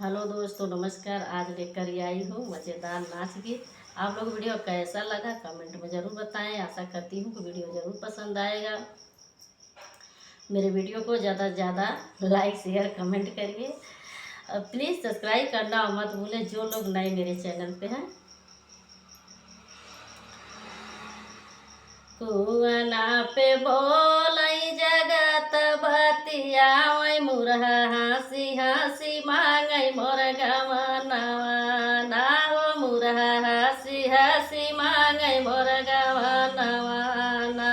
Hello दोस्तों, नमस्कार। आज लेकर आई हूँ मज़ेदार नाच गीत। आप लोग वीडियो कैसा लगा कमेंट में ज़रूर बताएं। आशा करती हूँ कि वीडियो ज़रूर पसंद आएगा। मेरे वीडियो को ज़्यादा से ज़्यादा लाइक शेयर कमेंट करिए। प्लीज़ सब्सक्राइब करना मत भूलें जो लोग नए मेरे चैनल पे हैं। कुआना पे बोलई जगत बतियावई मुरहा हंसी हंसी मांगई मोर गवनवा ना हो मुरहा हंसी हंसी मांगई मोर गवनवा ना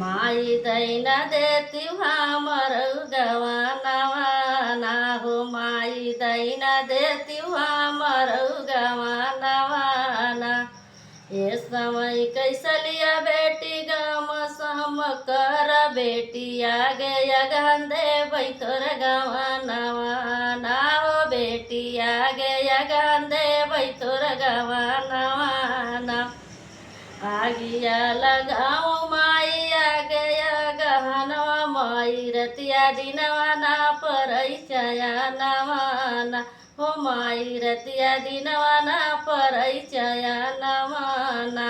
माई दैना देती हमर गवनवा ना हो माई दैना देती हमर गवनवा ना ये समय कैसलिया बेटी गम सम कर बेटी आगे यगंदे बैतोर गवनवा ना हो बेटी आगे यगंदे बैतोर गवनवा ना आगिया लगाओ माई आगे गहनवा माई रतिया दिनवा ना परिचया नवाना हो माई रतिया दिनवा ना परिचया नवाना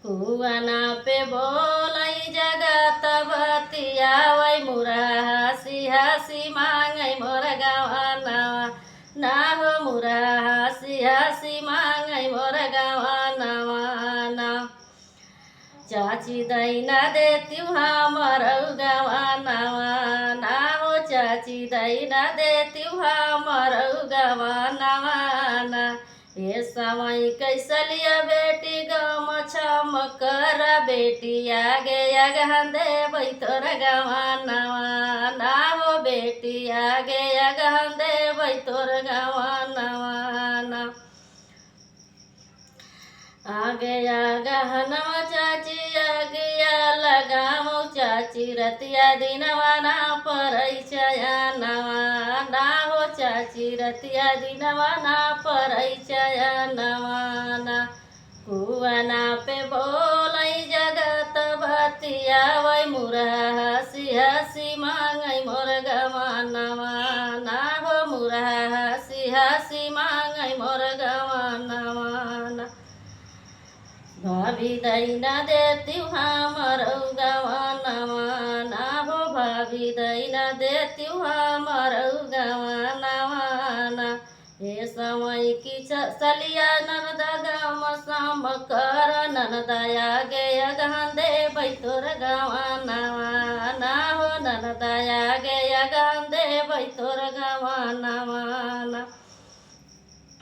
कुआना पे बोलई जगत बतियावई मुरा हंसी हंसी मांगई मोर गवनवा ना हो मुरा हंसी हंसी मांगई मोर गवनवा ना चाची दैना देती हमर गवनवा ना हो चाची दैना देती हमर गवनवा ना ये समय कैसलिया बेटी गम छम कर बेटी आगे अगहंदे बैतोर गवनवा ना हो बेटी आगे अगहंदे बैतोर गवनवा ना आगे गहनवा चाची आगिया लगाओ चाची रतिया दिनवा ना परिचया नवा ना हो चाची रतिया दिनवा ना परिचया नवा ना कुआना पे बोलई जगत बतियावई मुरहा हंसी हंसी मांगई मोर गवनवा ना हो मुरहा हंसी हंसी मांगई मोर गवनवा ना भाभी दैना देती हमर गवनवा ना हो भाभी दैना देती हमर गवनवा ना ये समय की सलिया ननद गम सम कर ननदया गे अगहंदे बैतोर गवनवा ना हो ननदया गे अगहंदे बैतोर गवनवा ना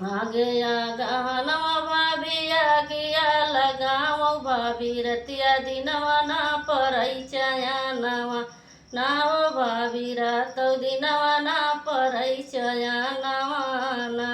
आगे गहनवा भाभी आगिया लगाओ भाभी रतिया दिनवा ना परिचया नवा ना हो भाभी रात दिनवा ना परिचया नवा ना